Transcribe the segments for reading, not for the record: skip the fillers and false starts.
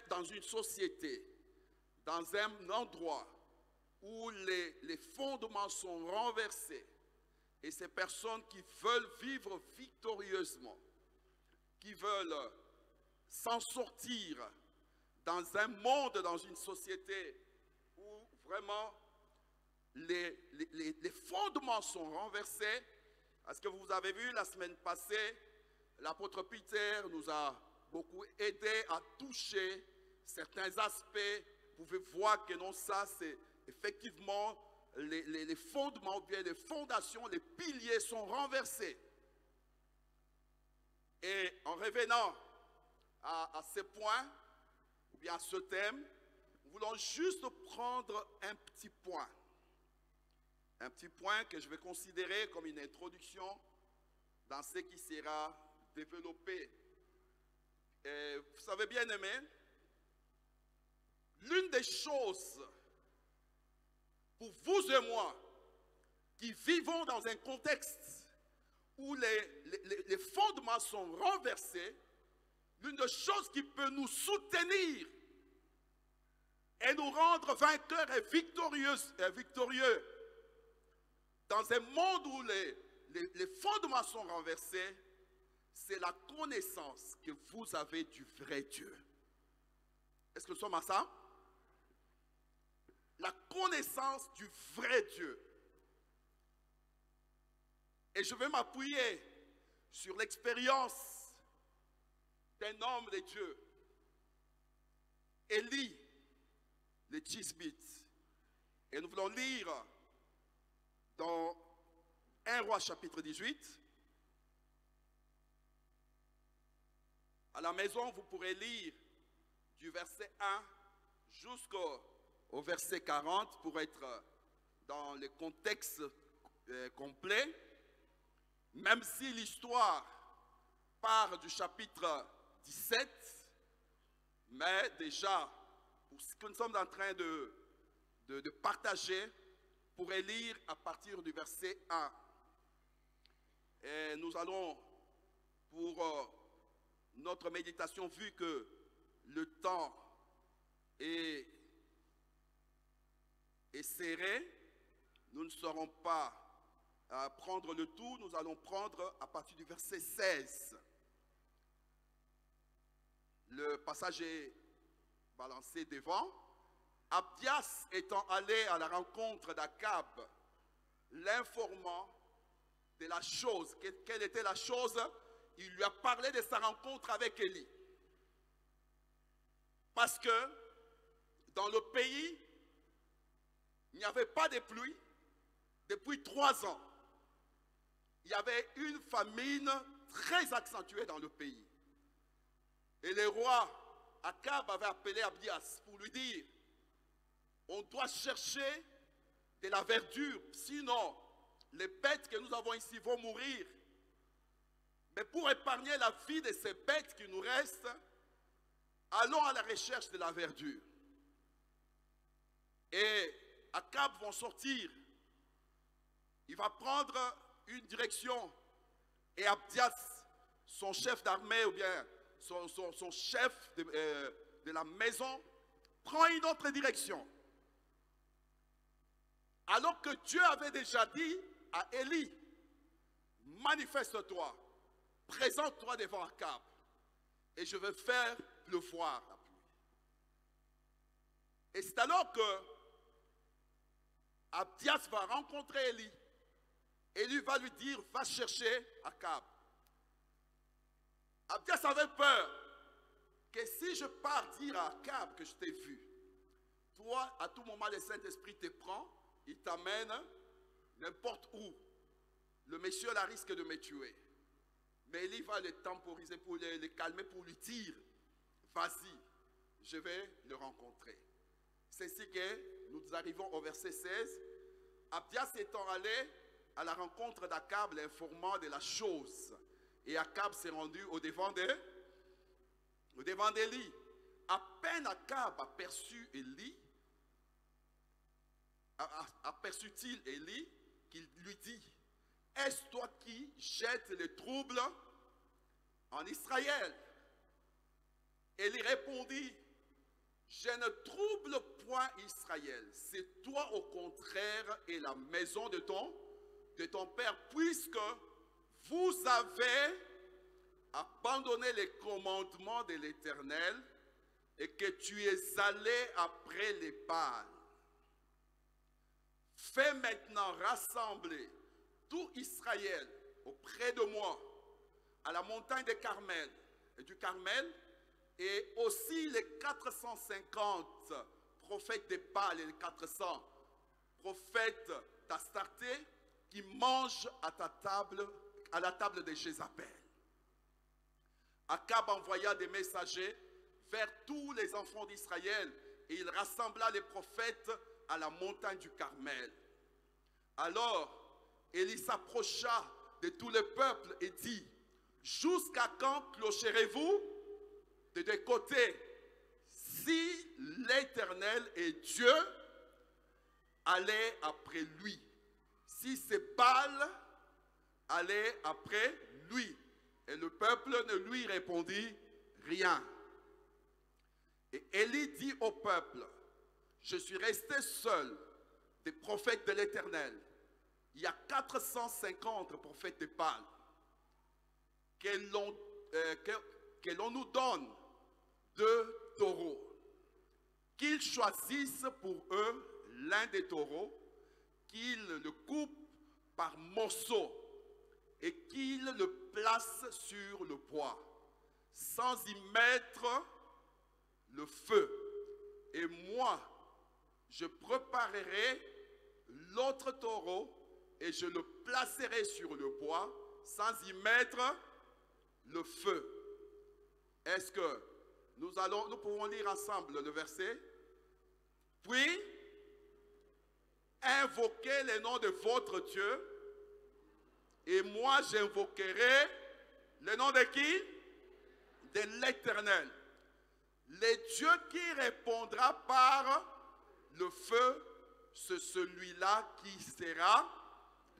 dans une société, dans un endroit où les fondements sont renversés, et ces personnes qui veulent vivre victorieusement, qui veulent s'en sortir dans un monde, dans une société où vraiment les fondements sont renversés. Parce que vous avez vu la semaine passée, l'apôtre Peter nous a beaucoup aidé à toucher certains aspects. Vous pouvez voir que non, ça c'est effectivement les fondements, ou bien les fondations, les piliers sont renversés. Et en revenant à ce point, ou bien à ce thème, nous voulons juste prendre un petit point. Un petit point que je vais considérer comme une introduction dans ce qui sera développé. Et vous savez bien aimé, l'une des choses pour vous et moi qui vivons dans un contexte où les fondements sont renversés, l'une des choses qui peut nous soutenir et nous rendre vainqueurs et victorieux dans un monde où les fondements sont renversés, c'est la connaissance que vous avez du vrai Dieu. Est-ce que nous sommes à ça? La connaissance du vrai Dieu. Et je vais m'appuyer sur l'expérience d'un homme de Dieu, Élie, le Tishbite. Et nous voulons lire dans 1 Roi chapitre 18. À la maison, vous pourrez lire du verset 1 jusqu'au verset 40 pour être dans le contexte complet. Même si l'histoire part du chapitre 17, mais déjà, pour ce que nous sommes en train de partager, vous pourrez lire à partir du verset 1. Et nous allons, pour notre méditation, vu que le temps est serré, nous ne saurons pas prendre le tout, nous allons prendre à partir du verset 16. Le passage est balancé devant. Abdias étant allé à la rencontre d'Akab, l'informant de la chose. Quelle était la chose? Il lui a parlé de sa rencontre avec Élie. Parce que dans le pays, il n'y avait pas de pluie depuis 3 ans. Il y avait une famine très accentuée dans le pays. Et le roi Akab avait appelé Abdias pour lui dire: on doit chercher de la verdure, sinon les bêtes que nous avons ici vont mourir. Mais pour épargner la vie de ces bêtes qui nous restent, allons à la recherche de la verdure. Et Akab va sortir. Il va prendre une direction. Et Abdias, son chef d'armée, ou bien son chef de la maison, prend une autre direction. Alors que Dieu avait déjà dit à Élie: manifeste-toi, présente-toi devant Akab, et je vais faire pleuvoir la pluie. Et c'est alors que Abdias va rencontrer Élie. Élie va lui dire: va chercher Akab. Abdias avait peur que si je pars dire à Akab que je t'ai vu, toi, à tout moment, le Saint-Esprit te prend, il t'amène n'importe où. Le monsieur a risque de me tuer. Mais Élie va le temporiser, pour le calmer, pour lui dire: vas-y, je vais le rencontrer. C'est ainsi que nous arrivons au verset 16. Abdias étant allé à la rencontre d'Akab, l'informant de la chose. Et Akab s'est rendu au devant d'Élie. À peine Akab aperçut Élie, aperçut-il Élie, qu'il lui dit: est-ce toi qui jettes les troubles en Israël? Élie répondit, je ne trouble point Israël, c'est toi au contraire et la maison de ton père, puisque vous avez abandonné les commandements de l'Éternel et que tu es allé après les Baals. Fais maintenant rassembler tout Israël auprès de moi à la montagne de Carmel et du Carmel, et aussi les 450 prophètes de Baal et les 400 prophètes d'Astarté qui mangent à la table de Jézabel. Akab envoya des messagers vers tous les enfants d'Israël et il rassembla les prophètes à la montagne du Carmel. Alors, Élie s'approcha de tout le peuple et dit, jusqu'à quand clocherez-vous de deux côtés? Si l'Éternel est Dieu, allez après lui. Si c'est Baal, allez après lui. Et le peuple ne lui répondit rien. Et Élie dit au peuple, je suis resté seul des prophètes de l'Éternel. Il y a 450 prophètes de Baal. Que l'on nous donne 2 taureaux. Qu'ils choisissent pour eux l'un des taureaux, qu'ils le coupent par morceaux et qu'ils le placent sur le bois, sans y mettre le feu. Et moi, je préparerai l'autre taureau et je le placerai sur le bois, sans y mettre le feu. Est-ce que nous pouvons lire ensemble le verset? Puis, invoquez le nom de votre Dieu, et moi j'invoquerai le nom de qui? De l'Éternel. Le Dieu qui répondra par le feu, c'est celui-là qui sera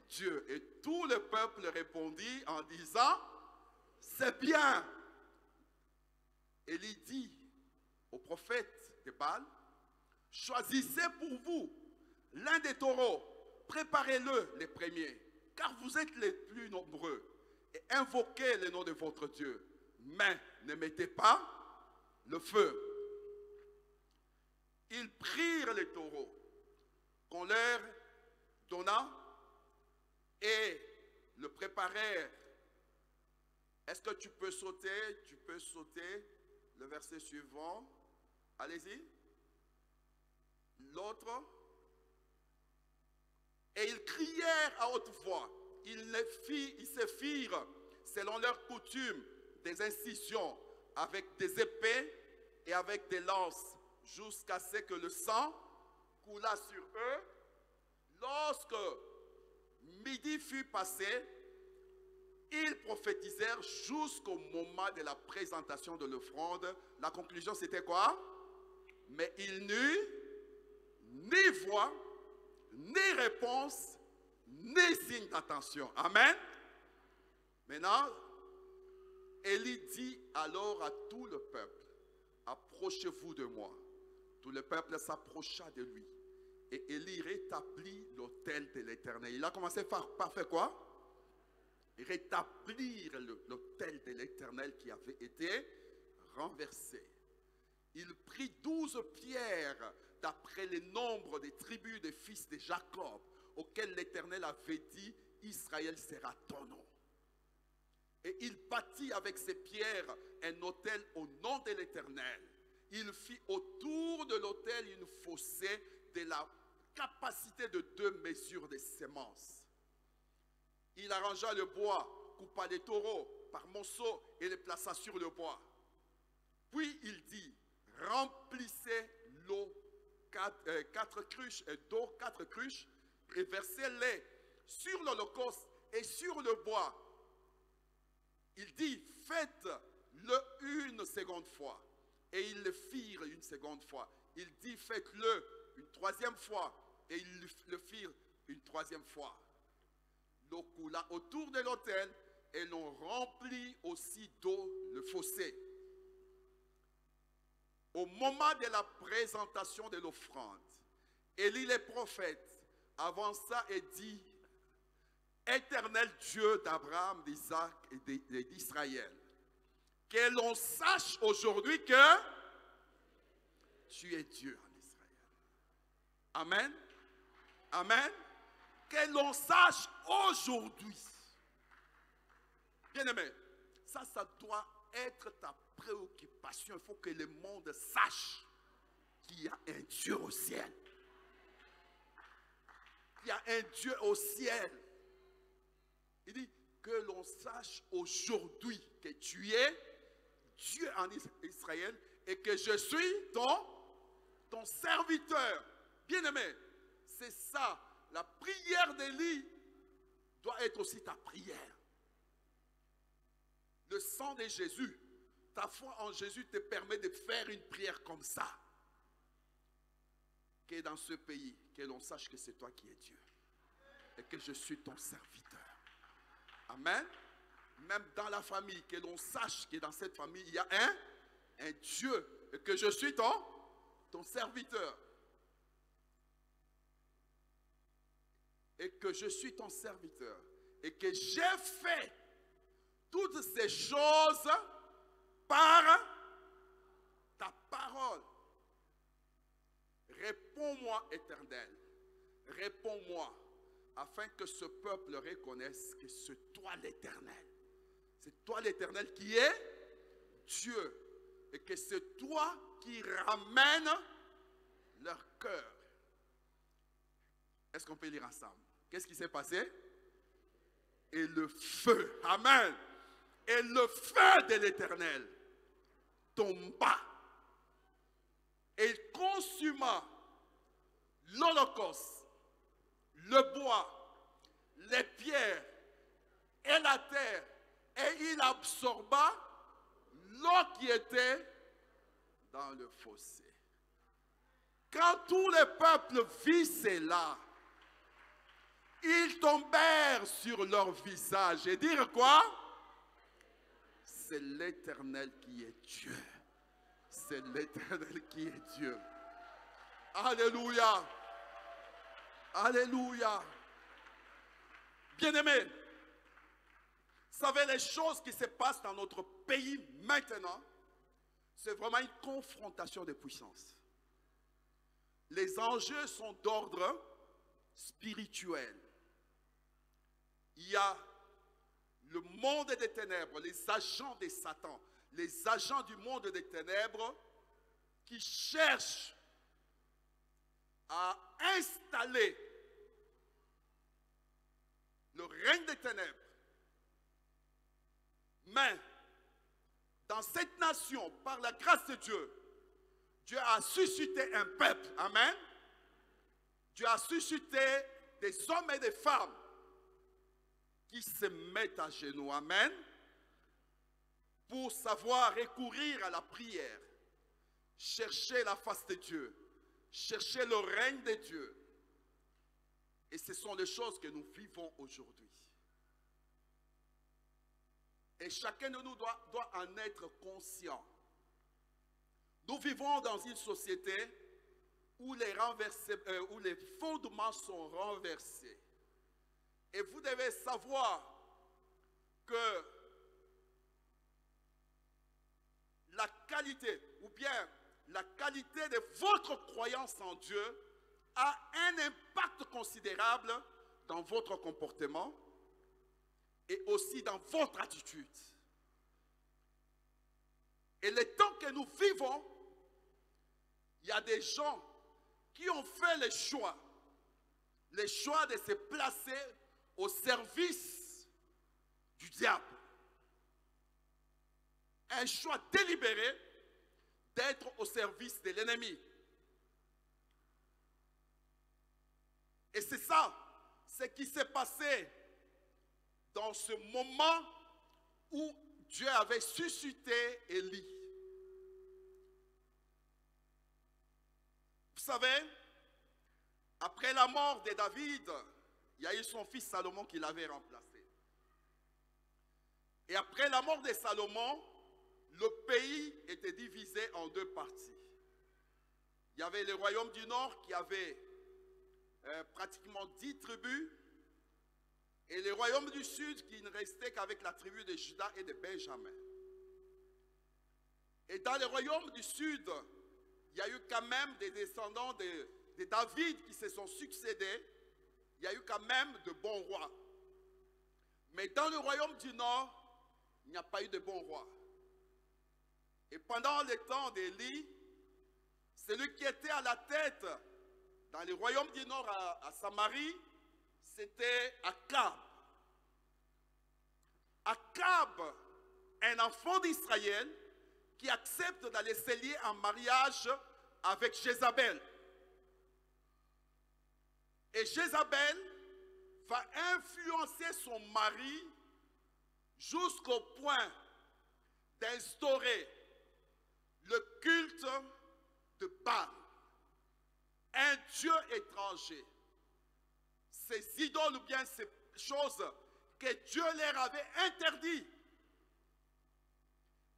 Dieu. Et tout le peuple répondit en disant, c'est bien. Élie dit au prophète de Baal, choisissez pour vous l'un des taureaux, préparez-le les premiers, car vous êtes les plus nombreux, et invoquez le nom de votre Dieu, mais ne mettez pas le feu. Ils prirent les taureaux qu'on leur donna et le préparèrent. Est-ce que tu peux sauter? Tu peux sauter le verset suivant. Allez-y. L'autre. Et ils crièrent à haute voix. Ils se firent, selon leur coutume, des incisions avec des épées et avec des lances, jusqu'à ce que le sang coula sur eux. Lorsque midi fut passé, ils prophétisèrent jusqu'au moment de la présentation de l'offrande. La conclusion, c'était quoi? Mais il n'eut ni voix, ni réponse, ni signe d'attention. Amen. Maintenant, Élie dit alors à tout le peuple, approchez-vous de moi. Tout le peuple s'approcha de lui. Et Élie rétablit l'autel de l'Éternel. Il a commencé par faire quoi? Rétablir l'autel de l'Éternel qui avait été renversé. Il prit 12 pierres d'après le nombre des tribus des fils de Jacob, auxquels l'Éternel avait dit, Israël sera ton nom. Et il bâtit avec ces pierres un autel au nom de l'Éternel. Il fit autour de l'autel une fossée de la capacité de 2 mesures de semences. Il arrangea le bois, coupa les taureaux par morceaux et les plaça sur le bois. Puis il dit, remplissez l'eau, 4 cruches d'eau, 4 cruches, et versez-les sur l'holocauste et sur le bois. Il dit, faites-le une seconde fois. Et ils le firent une seconde fois. Il dit, faites-le une troisième fois. Et ils le firent une troisième fois. L'eau coula autour de l'autel et l'on remplit aussi d'eau le fossé. Au moment de la présentation de l'offrande, Élie le prophète avança et dit, Éternel Dieu d'Abraham, d'Isaac et d'Israël, que l'on sache aujourd'hui que tu es Dieu en Israël. Amen. Amen. Que l'on sache aujourd'hui. Bien-aimé, ça doit être ta préoccupation. Il faut que le monde sache qu'il y a un Dieu au ciel. Il y a un Dieu au ciel. Il dit que l'on sache aujourd'hui que tu es Dieu en Israël et que je suis ton serviteur. Bien-aimé, c'est ça. La prière d'Élie doit être aussi ta prière. Le sang de Jésus, ta foi en Jésus te permet de faire une prière comme ça. Que dans ce pays, que l'on sache que c'est toi qui es Dieu. Et que je suis ton serviteur. Amen. Même dans la famille, que l'on sache que dans cette famille, il y a un Dieu. Et que je suis ton serviteur. Et que je suis ton serviteur. Et que j'ai fait toutes ces choses par ta parole. Réponds-moi, Éternel. Réponds-moi, afin que ce peuple reconnaisse que c'est toi l'Éternel. C'est toi l'Éternel qui est Dieu. Et que c'est toi qui ramène leur cœur. Est-ce qu'on peut lire ensemble? Qu'est-ce qui s'est passé? Et le feu, amen, et le feu de l'Éternel tomba et il consuma l'holocauste, le bois, les pierres et la terre, et il absorba l'eau qui était dans le fossé. Quand tout le peuple vit cela, ils tombèrent sur leur visage et dirent quoi? C'est l'Éternel qui est Dieu. C'est l'Éternel qui est Dieu. Alléluia. Alléluia. Bien-aimés, vous savez les choses qui se passent dans notre pays maintenant, c'est vraiment une confrontation de puissances. Les enjeux sont d'ordre spirituel. Il y a le monde des ténèbres, les agents de Satan, les agents du monde des ténèbres qui cherchent à installer le règne des ténèbres. Mais dans cette nation, par la grâce de Dieu, Dieu a suscité un peuple. Amen. Dieu a suscité des hommes et des femmes qui se mettent à genoux, amen, pour savoir recourir à la prière, chercher la face de Dieu, chercher le règne de Dieu. Et ce sont les choses que nous vivons aujourd'hui. Et chacun de nous doit en être conscient. Nous vivons dans une société où les fondements sont renversés. Et vous devez savoir que la qualité, ou bien la qualité de votre croyance en Dieu a un impact considérable dans votre comportement et aussi dans votre attitude. Et le temps que nous vivons, il y a des gens qui ont fait le choix de se placer au service du diable. Un choix délibéré d'être au service de l'ennemi. Et c'est ça, ce qui s'est passé dans ce moment où Dieu avait suscité Élie. Vous savez, après la mort de David, il y a eu son fils Salomon qui l'avait remplacé. Et après la mort de Salomon, le pays était divisé en deux parties. Il y avait le royaume du Nord qui avait pratiquement 10 tribus. Et le royaume du Sud qui ne restait qu'avec la tribu de Juda et de Benjamin. Et dans le royaume du Sud, il y a eu quand même des descendants de David qui se sont succédés. Il y a eu quand même de bons rois. Mais dans le royaume du Nord, il n'y a pas eu de bons rois. Et pendant le temps d'Élie, celui qui était à la tête dans le royaume du Nord à Samarie, c'était Akab. Akab, un enfant d'Israël qui accepte d'aller se lier en mariage avec Jézabel. Et Jézabel va influencer son mari jusqu'au point d'instaurer le culte de Baal, un dieu étranger. Ces idoles ou bien ces choses que Dieu leur avait interdites.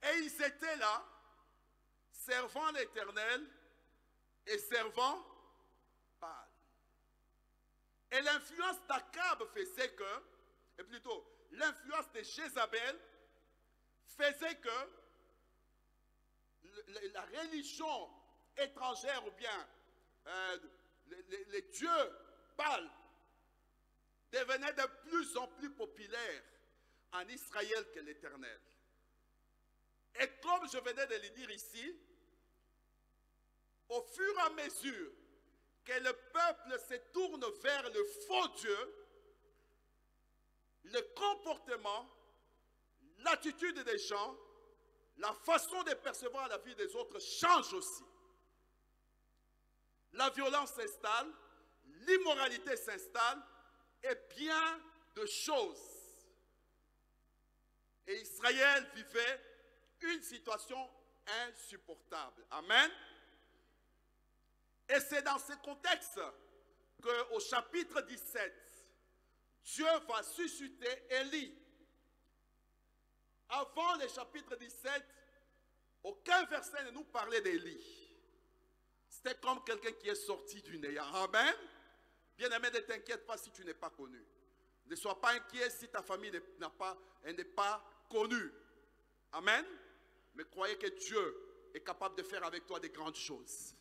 Et ils étaient là, servant l'Éternel et servant Baal. Et l'influence d'Akab faisait que, et plutôt l'influence de Jézabel faisait que la religion étrangère ou bien les dieux Baal devenait de plus en plus populaire en Israël que l'Éternel. Et comme je venais de le dire ici, au fur et à mesure que le peuple se tourne vers le faux Dieu, le comportement, l'attitude des gens, la façon de percevoir la vie des autres change aussi. La violence s'installe, l'immoralité s'installe, et bien de choses. Et Israël vivait une situation insupportable. Amen. Et c'est dans ce contexte qu'au chapitre 17, Dieu va susciter Élie. Avant le chapitre 17, aucun verset ne nous parlait d'Élie. C'était comme quelqu'un qui est sorti du néant. Amen. Bien-aimé, ne t'inquiète pas si tu n'es pas connu. Ne sois pas inquiet si ta famille n'est pas connue. Amen. Mais croyez que Dieu est capable de faire avec toi des grandes choses.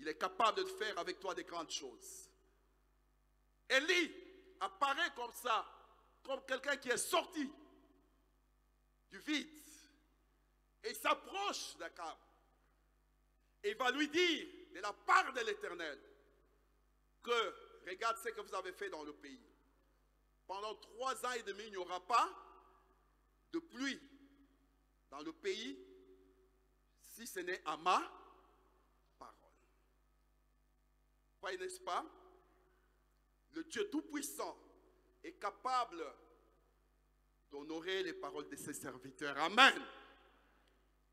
Il est capable de faire avec toi des grandes choses. Élie apparaît comme ça, comme quelqu'un qui est sorti du vide. Et il s'approche d'Akab. Et il va lui dire, de la part de l'Éternel, que regarde ce que vous avez fait dans le pays. Pendant 3 ans et demi, il n'y aura pas de pluie dans le pays si ce n'est à ma parole. Voyez, n'est-ce pas? Le Dieu Tout-Puissant est capable d'honorer les paroles de ses serviteurs. Amen.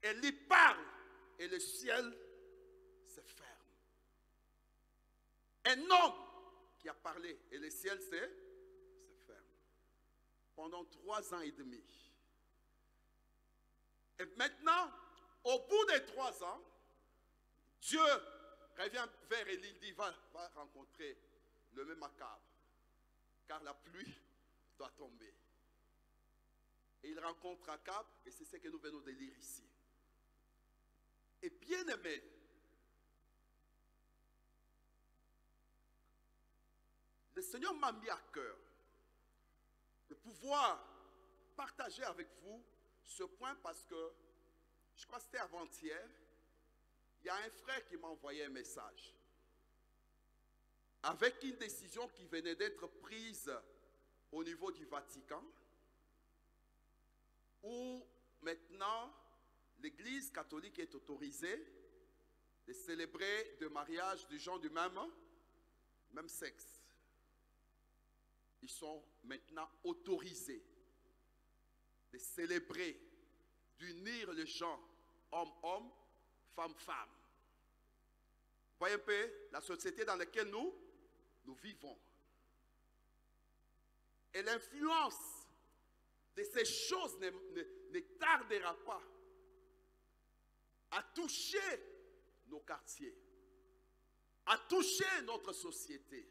Elle lui parle et le ciel se ferme. Un homme qui a parlé et le ciel se ferme. Pendant 3 ans et demi. Et maintenant, au bout des 3 ans, Dieu revient vers Élie, il dit, va rencontrer le même Akab, car la pluie doit tomber. Et il rencontre Akab, et c'est ce que nous venons de lire ici. Et bien aimé, le Seigneur m'a mis à cœur de pouvoir partager avec vous ce point parce que, je crois que c'était avant-hier, il y a un frère qui m'a envoyé un message avec une décision qui venait d'être prise au niveau du Vatican, où maintenant l'Église catholique est autorisée de célébrer des mariages de gens du même sexe. Ils sont maintenant autorisés de célébrer, d'unir les gens, homme-homme, femme-femme. Voyez un peu la société dans laquelle nous vivons. Et l'influence de ces choses ne tardera pas à toucher nos quartiers, a touché notre société.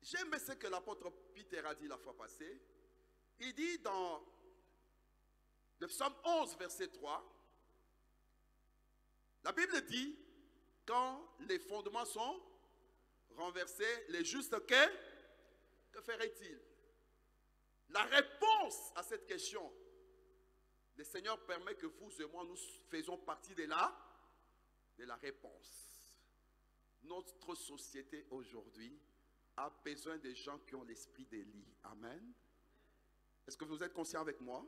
J'aime ce que l'apôtre Peter a dit la fois passée. Il dit dans le psaume 11, verset 3, la Bible dit, quand les fondements sont renversés, les justes, que ferait-il? La réponse à cette question, le Seigneur permet que vous et moi, nous faisons partie de la réponse. Notre société aujourd'hui a besoin de gens qui ont l'esprit d'Élie. Amen. Est-ce que vous êtes conscient avec moi?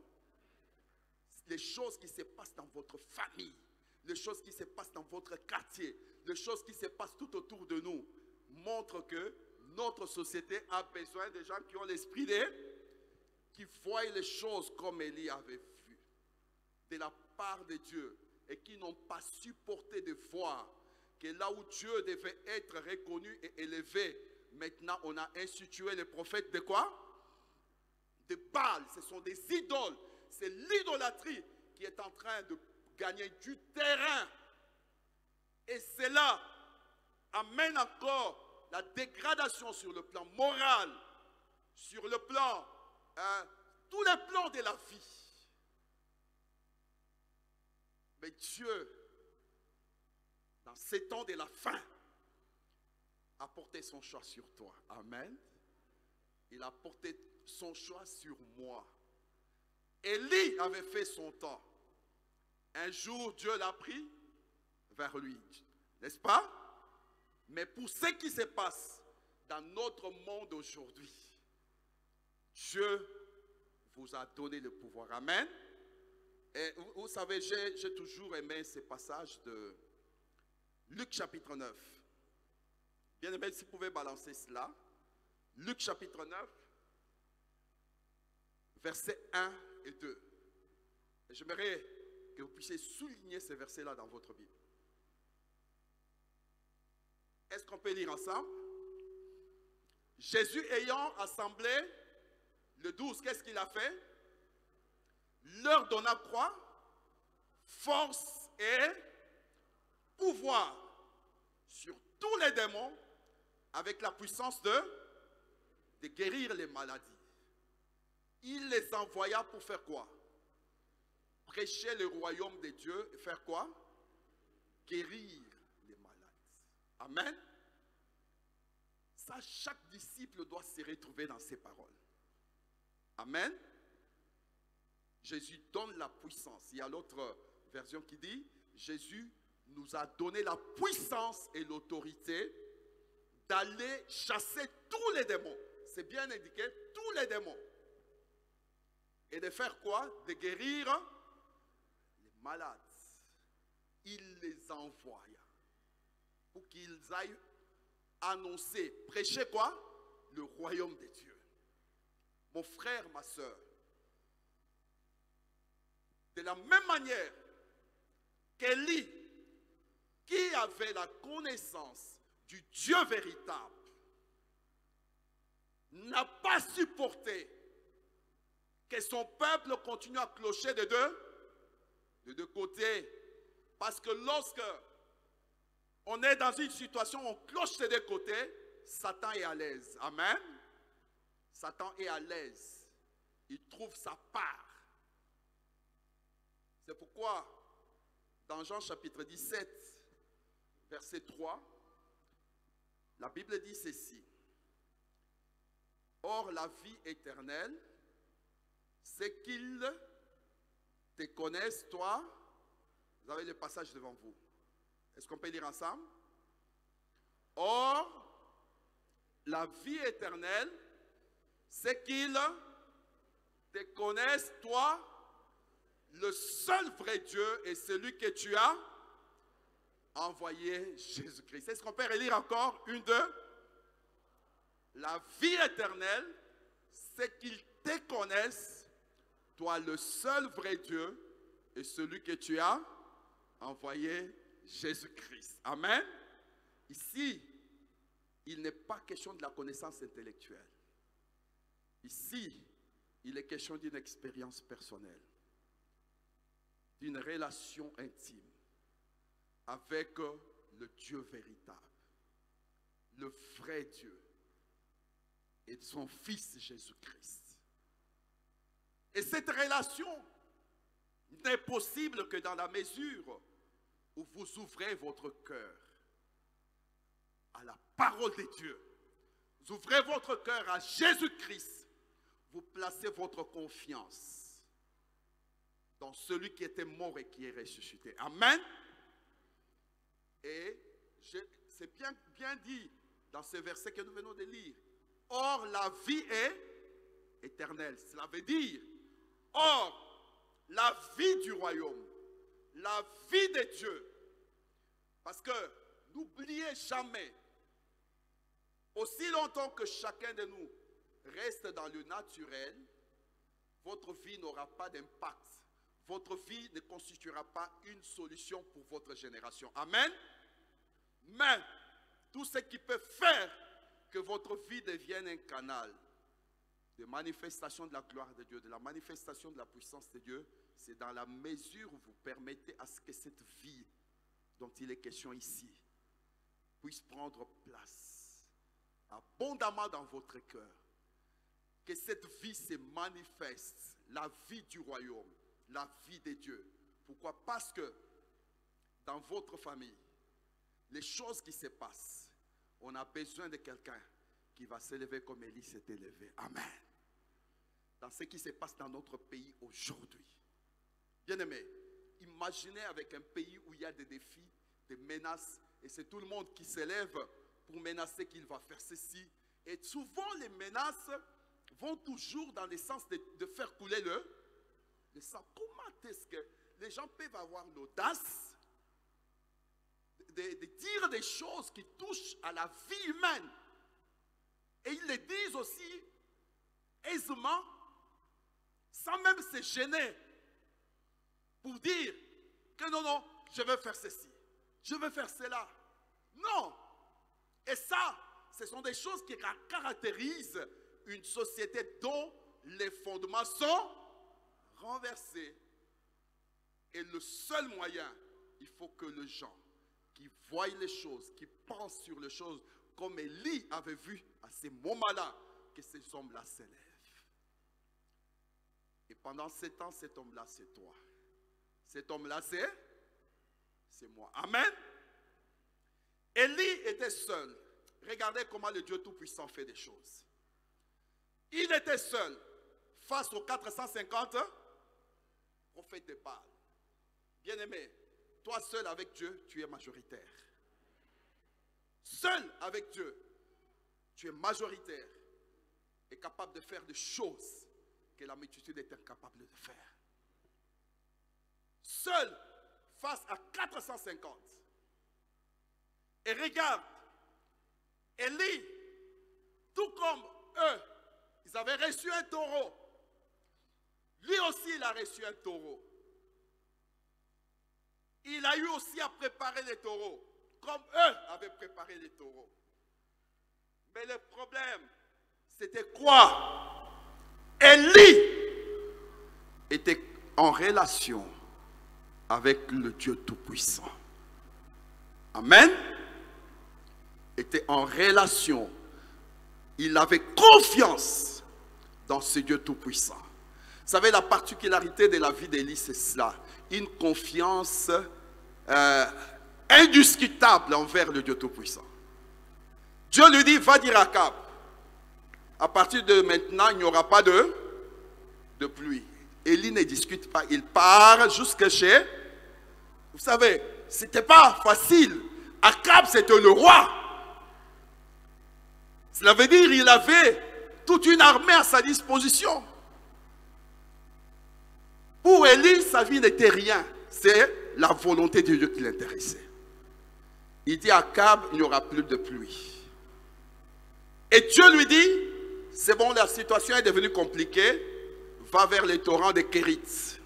Les choses qui se passent dans votre famille, les choses qui se passent dans votre quartier, les choses qui se passent tout autour de nous, montrent que notre société a besoin de gens qui ont l'esprit d'Élie, qui voient les choses comme Élie avait vu, de la part de Dieu, et qui n'ont pas supporté de voir que là où Dieu devait être reconnu et élevé, maintenant on a institué les prophètes de quoi? De Baal. Ce sont des idoles. C'est l'idolâtrie qui est en train de gagner du terrain. Et cela amène encore la dégradation sur le plan moral, sur le plan, tous les plans de la vie. Mais Dieu, dans ces temps de la fin, a porté son choix sur toi. Amen. Il a porté son choix sur moi. Élie avait fait son temps. Un jour, Dieu l'a pris vers lui. N'est-ce pas? Mais pour ce qui se passe dans notre monde aujourd'hui, Dieu vous a donné le pouvoir. Amen. Et vous savez, j'ai toujours aimé ces passages de Luc chapitre 9. Bien aimé, si vous pouvez balancer cela. Luc chapitre 9, versets 1 et 2. Et j'aimerais que vous puissiez souligner ces versets-là dans votre Bible. Est-ce qu'on peut lire ensemble? Jésus ayant assemblé le 12, qu'est-ce qu'il a fait? Leur donna quoi? Force et pouvoir sur tous les démons, avec la puissance de guérir les maladies. Il les envoya pour faire quoi? Prêcher le royaume de Dieu et faire quoi? Guérir les malades. Amen. Ça, chaque disciple doit se retrouver dans ces paroles. Amen. Jésus donne la puissance. Il y a l'autre version qui dit, Jésus nous a donné la puissance et l'autorité d'aller chasser tous les démons. C'est bien indiqué, tous les démons. Et de faire quoi? De guérir les malades. Il les envoya pour qu'ils aillent annoncer, prêcher quoi? Le royaume de Dieu. Mon frère, ma soeur, de la même manière qu'Élie, qui avait la connaissance du Dieu véritable, n'a pas supporté que son peuple continue à clocher de deux côtés. Parce que lorsque on est dans une situation où on cloche de deux côtés, Satan est à l'aise. Amen. Satan est à l'aise. Il trouve sa part. C'est pourquoi, dans Jean chapitre 17, verset 3, la Bible dit ceci. Or, la vie éternelle, c'est qu'ils te connaissent, toi. Vous avez le passage devant vous. Est-ce qu'on peut lire ensemble? Or, la vie éternelle, c'est qu'ils te connaissent, toi, le seul vrai Dieu et celui que tu as envoyé, Jésus-Christ. Est-ce qu'on peut relire encore? Une, deux. La vie éternelle, c'est qu'ils te connaissent, toi le seul vrai Dieu et celui que tu as envoyé, Jésus-Christ. Amen. Ici, il n'est pas question de la connaissance intellectuelle. Ici, il est question d'une expérience personnelle. d'une relation intime avec le Dieu véritable, le vrai Dieu et son Fils Jésus-Christ. Et cette relation n'est possible que dans la mesure où vous ouvrez votre cœur à la parole de Dieu. Vous ouvrez votre cœur à Jésus-Christ. Vous placez votre confiance dans celui qui était mort et qui est ressuscité. Amen. Et c'est bien dit dans ce verset que nous venons de lire. Or, la vie est éternelle. Cela veut dire, or, la vie du royaume, la vie de Dieu. Parce que n'oubliez jamais, aussi longtemps que chacun de nous reste dans le naturel, votre vie n'aura pas d'impact. Votre vie ne constituera pas une solution pour votre génération. Amen. Mais tout ce qui peut faire que votre vie devienne un canal de manifestation de la gloire de Dieu, de la manifestation de la puissance de Dieu, c'est dans la mesure où vous permettez à ce que cette vie dont il est question ici puisse prendre place abondamment dans votre cœur. Que cette vie se manifeste, la vie du royaume, la vie de Dieu. Pourquoi? Parce que dans votre famille, les choses qui se passent, on a besoin de quelqu'un qui va s'élever comme Élie s'est élevé. Amen. Dans ce qui se passe dans notre pays aujourd'hui. Bien-aimés, imaginez avec un pays où il y a des défis, des menaces, et c'est tout le monde qui s'élève pour menacer qu'il va faire ceci. Et souvent, les menaces vont toujours dans le sens de faire couler le sang. Comment est-ce que les gens peuvent avoir l'audace de dire des choses qui touchent à la vie humaine? Et ils le disent aussi aisément, sans même se gêner, pour dire que non, je veux faire ceci, je veux faire cela. Non. Et ça, ce sont des choses qui caractérisent une société dont les fondements sont renversés. Et le seul moyen, il faut que les gens qui voient les choses, qui pensent sur les choses, comme Élie avait vu à ces moments-là, que ces hommes-là s'élèvent. Et pendant ce temps, cet homme-là, c'est toi. Cet homme-là, c'est moi. Amen. Élie était seul. Regardez comment le Dieu Tout-Puissant fait des choses. Il était seul face aux 450 prophètes de Baal. Bien-aimé, toi seul avec Dieu, tu es majoritaire. Seul avec Dieu, tu es majoritaire et capable de faire des choses que la multitude est incapable de faire. Seul face à 450. Et regarde, Élie, tout comme eux, ils avaient reçu un taureau. Lui aussi, il a reçu un taureau. Il a eu aussi à préparer les taureaux, comme eux avaient préparé les taureaux. Mais le problème, c'était quoi? Élie était en relation avec le Dieu Tout-Puissant. Amen. Était en relation. Il avait confiance dans ce Dieu Tout-Puissant. Vous savez, la particularité de la vie d'Élie, c'est cela. Une confiance indiscutable envers le Dieu Tout-Puissant. Dieu lui dit, va dire à Akab, à partir de maintenant, il n'y aura pas de pluie. Élie ne discute pas, il part jusqu'à chez... Vous savez, ce n'était pas facile. Akab, c'était le roi. Cela veut dire qu'il avait toute une armée à sa disposition. Pour Élie, sa vie n'était rien. C'est la volonté de Dieu qui l'intéressait. Il dit à Akab, il n'y aura plus de pluie. Et Dieu lui dit, c'est bon, la situation est devenue compliquée, va vers les torrents de Kérit.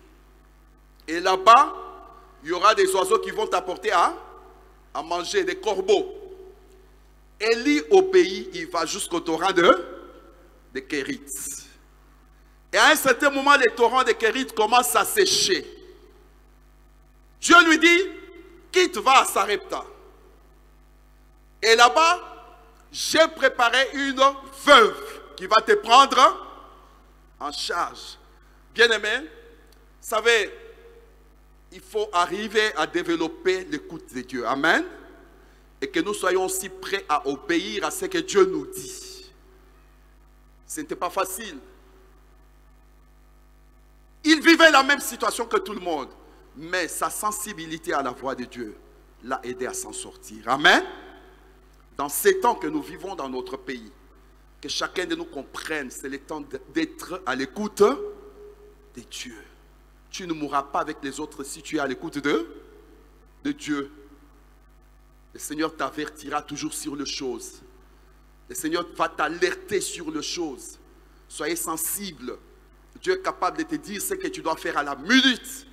Et là-bas, il y aura des oiseaux qui vont t'apporter à manger, des corbeaux. Élie obéit, il va jusqu'au torrent de Kérit. Et à un certain moment, les torrents de Kérit commencent à sécher. Dieu lui dit, quitte, va à Sarepta. Et là-bas, j'ai préparé une veuve qui va te prendre en charge. Bien-aimé, vous savez, il faut arriver à développer l'écoute de Dieu. Amen. Et que nous soyons aussi prêts à obéir à ce que Dieu nous dit. Ce n'était pas facile. Il vivait la même situation que tout le monde. Mais sa sensibilité à la voix de Dieu l'a aidé à s'en sortir. Amen. Dans ces temps que nous vivons dans notre pays, que chacun de nous comprenne, c'est le temps d'être à l'écoute de Dieu. Tu ne mourras pas avec les autres si tu es à l'écoute de Dieu. Le Seigneur t'avertira toujours sur les choses. Le Seigneur va t'alerter sur les choses. Soyez sensibles. Dieu est capable de te dire ce que tu dois faire à la minute.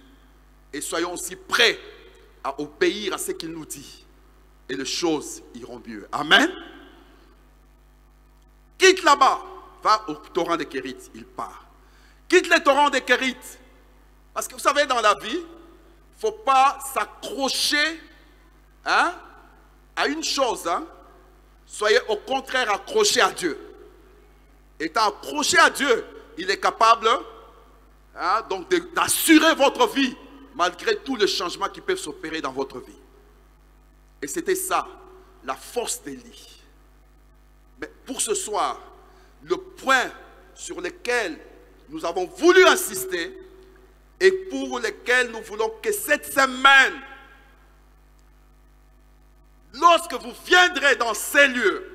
Et soyons aussi prêts à obéir à ce qu'il nous dit. Et les choses iront mieux. Amen. Quitte là-bas. Va au torrent de Kérit. Il part. Quitte le torrent de Kérit. Parce que vous savez, dans la vie, il ne faut pas s'accrocher à une chose. Soyez au contraire accrochés à Dieu. Étant accroché à Dieu, il est capable donc d'assurer votre vie malgré tous les changements qui peuvent s'opérer dans votre vie. Et c'était ça, la force d'Élie. Mais pour ce soir, le point sur lequel nous avons voulu insister et pour lequel nous voulons que cette semaine, lorsque vous viendrez dans ces lieux,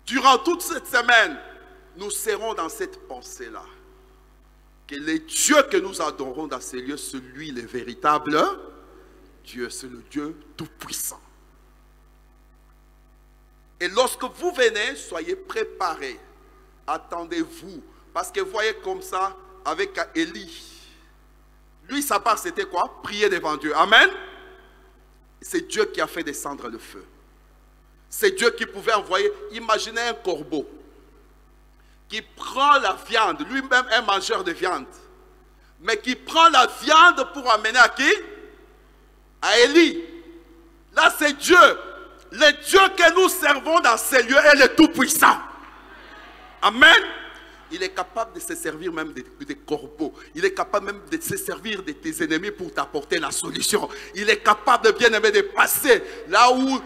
durant toute cette semaine, nous serons dans cette pensée-là. Que le Dieu que nous adorons dans ces lieux, c'est lui le véritable Dieu, c'est le Dieu tout-puissant. Et lorsque vous venez, soyez préparés. Attendez-vous. Parce que vous voyez comme ça, avec Élie, lui, sa part, c'était quoi? Prier devant Dieu. Amen. C'est Dieu qui a fait descendre le feu. C'est Dieu qui pouvait envoyer. Imaginez un corbeau qui prend la viande, lui-même un mangeur de viande, mais qui prend la viande pour amener à qui? À Élie. Là, c'est Dieu. Le Dieu que nous servons dans ces lieux est le Tout-Puissant. Amen. Il est capable de se servir même des corbeaux. Il est capable même de se servir de tes ennemis pour t'apporter la solution. Il est capable de bien aimer de passer là où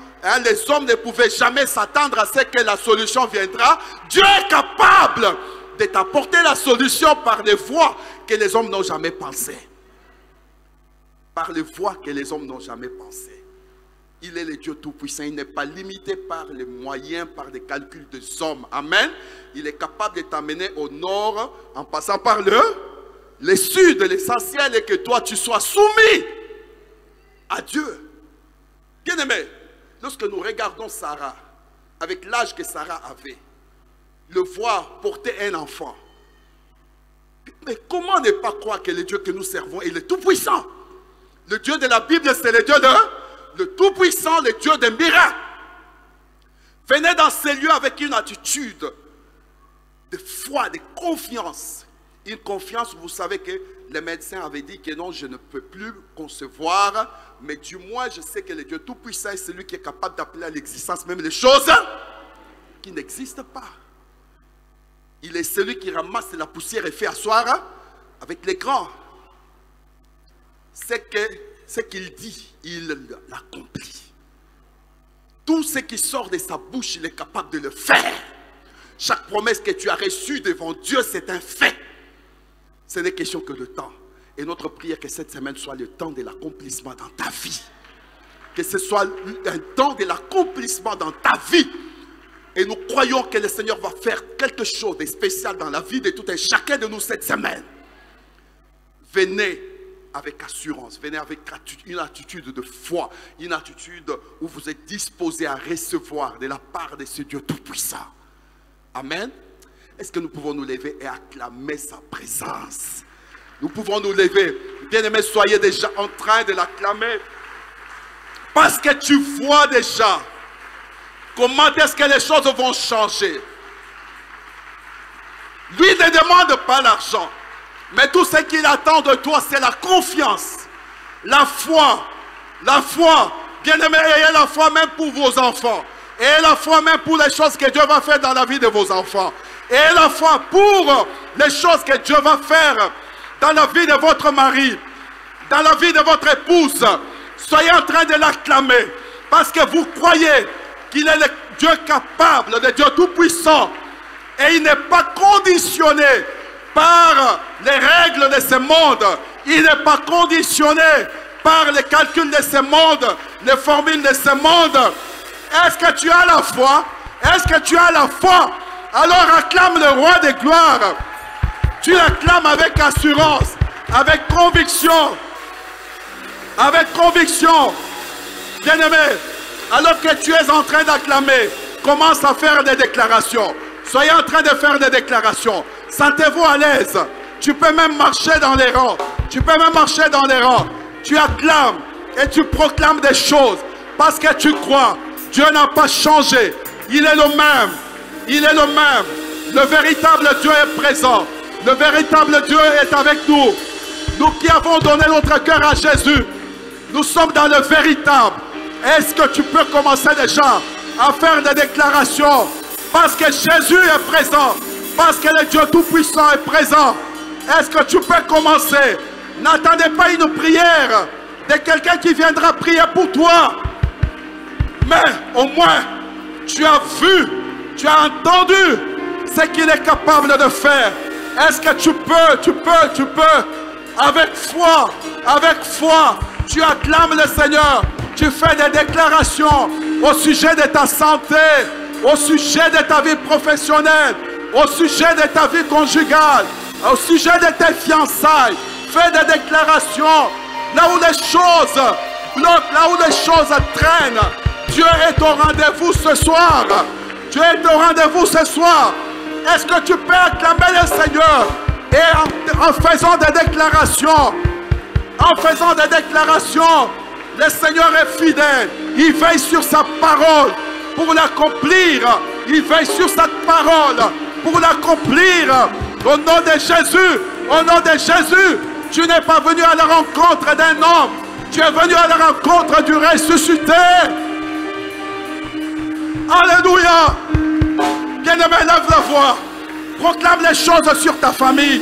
les hommes ne pouvaient jamais s'attendre à ce que la solution viendra. Dieu est capable de t'apporter la solution par les voies que les hommes n'ont jamais pensées. Par les voies que les hommes n'ont jamais pensées. Il est le Dieu Tout-Puissant. Il n'est pas limité par les moyens, par les calculs des hommes. Amen. Il est capable de t'amener au nord en passant par le sud. L'essentiel est que toi, tu sois soumis à Dieu. Bien-aimé, lorsque nous regardons Sarah, avec l'âge que Sarah avait, le voir porter un enfant. Mais comment ne pas croire que le Dieu que nous servons est le Tout-Puissant? Le Dieu de la Bible, c'est le Dieu le Tout-Puissant, le Dieu des miracles. Venez dans ces lieux avec une attitude de foi, de confiance. Une confiance, vous savez que les médecins avaient dit que non, je ne peux plus concevoir, mais du moins je sais que le Dieu Tout-Puissant est celui qui est capable d'appeler à l'existence même les choses qui n'existent pas. Il est celui qui ramasse la poussière et fait asseoir avec les grands. Ce qu'il dit, il l'accomplit. Tout ce qui sort de sa bouche, il est capable de le faire. Chaque promesse que tu as reçue devant Dieu, c'est un fait. Ce n'est question que de temps. Et notre prière, que cette semaine soit le temps de l'accomplissement dans ta vie. Que ce soit un temps de l'accomplissement dans ta vie. Et nous croyons que le Seigneur va faire quelque chose de spécial dans la vie de tout un chacun de nous cette semaine. Venez avec assurance, venez avec une attitude de foi, une attitude où vous êtes disposé à recevoir de la part de ce Dieu Tout-Puissant. Amen. Est-ce que nous pouvons nous lever et acclamer sa présence? Nous pouvons nous lever. Bien-aimés, soyez déjà en train de l'acclamer. Parce que tu vois déjà comment est-ce que les choses vont changer. Lui ne demande pas l'argent. Mais tout ce qu'il attend de toi, c'est la confiance. La foi, bien-aimés, ayez la foi même pour vos enfants. Ayez la foi même pour les choses que Dieu va faire dans la vie de vos enfants. Ayez la foi pour les choses que Dieu va faire dans la vie de votre mari, dans la vie de votre épouse. Soyez en train de l'acclamer parce que vous croyez qu'il est le Dieu capable, le Dieu tout-puissant. Et il n'est pas conditionné par les règles de ce monde. Il n'est pas conditionné par les calculs de ce monde, les formules de ce monde. Est-ce que tu as la foi? Est-ce que tu as la foi? Alors acclame le roi des gloires. Tu l'acclames avec assurance, avec conviction. Avec conviction. Bien-aimé, alors que tu es en train d'acclamer, commence à faire des déclarations. Soyez en train de faire des déclarations. Sentez-vous à l'aise. Tu peux même marcher dans les rangs. Tu peux même marcher dans les rangs. Tu acclames et tu proclames des choses parce que tu crois. Dieu n'a pas changé. Il est le même. Il est le même. Le véritable Dieu est présent. Le véritable Dieu est avec nous. Nous qui avons donné notre cœur à Jésus, nous sommes dans le véritable. Est-ce que tu peux commencer déjà à faire des déclarations? Parce que Jésus est présent. Parce que le Dieu Tout-Puissant est présent. Est-ce que tu peux commencer? N'attendez pas une prière de quelqu'un qui viendra prier pour toi. Mais au moins, tu as vu, tu as entendu ce qu'il est capable de faire. Est-ce que tu peux, avec foi, tu acclames le Seigneur. Tu fais des déclarations au sujet de ta santé, au sujet de ta vie professionnelle, au sujet de ta vie conjugale, au sujet de tes fiançailles. Fais des déclarations là où les choses bloquent, là où les choses traînent. Dieu est au rendez-vous ce soir. Dieu est au rendez-vous ce soir. Est-ce que tu peux acclamer le Seigneur et en faisant des déclarations, le Seigneur est fidèle. Il veille sur sa parole pour l'accomplir. Il veille sur sa parole pour l'accomplir. Au nom de Jésus, au nom de Jésus, tu n'es pas venu à la rencontre d'un homme. Tu es venu à la rencontre du ressuscité. Alléluia. Bien-aimé, lève la voix. Proclame les choses sur ta famille.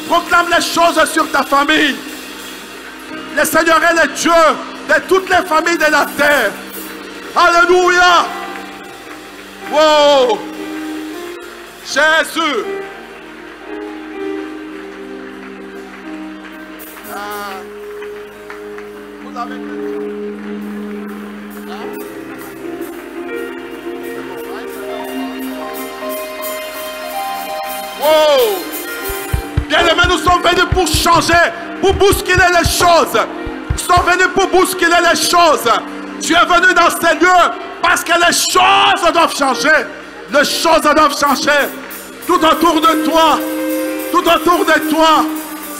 Proclame les choses sur ta famille. Le Seigneur est le Dieu de toutes les familles de la terre. Alléluia. Wow. Jésus. Vous avez wow. Bien-aimés, nous sommes venus pour changer, pour bousculer les choses. Nous sommes venus pour bousculer les choses. Tu es venu dans ces lieux parce que les choses doivent changer. Les choses doivent changer. Tout autour de toi. Tout autour de toi.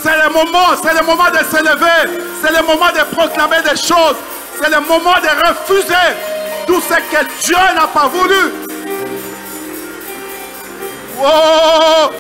C'est le moment de s'élever. C'est le moment de proclamer des choses. C'est le moment de refuser tout ce que Dieu n'a pas voulu. Oh!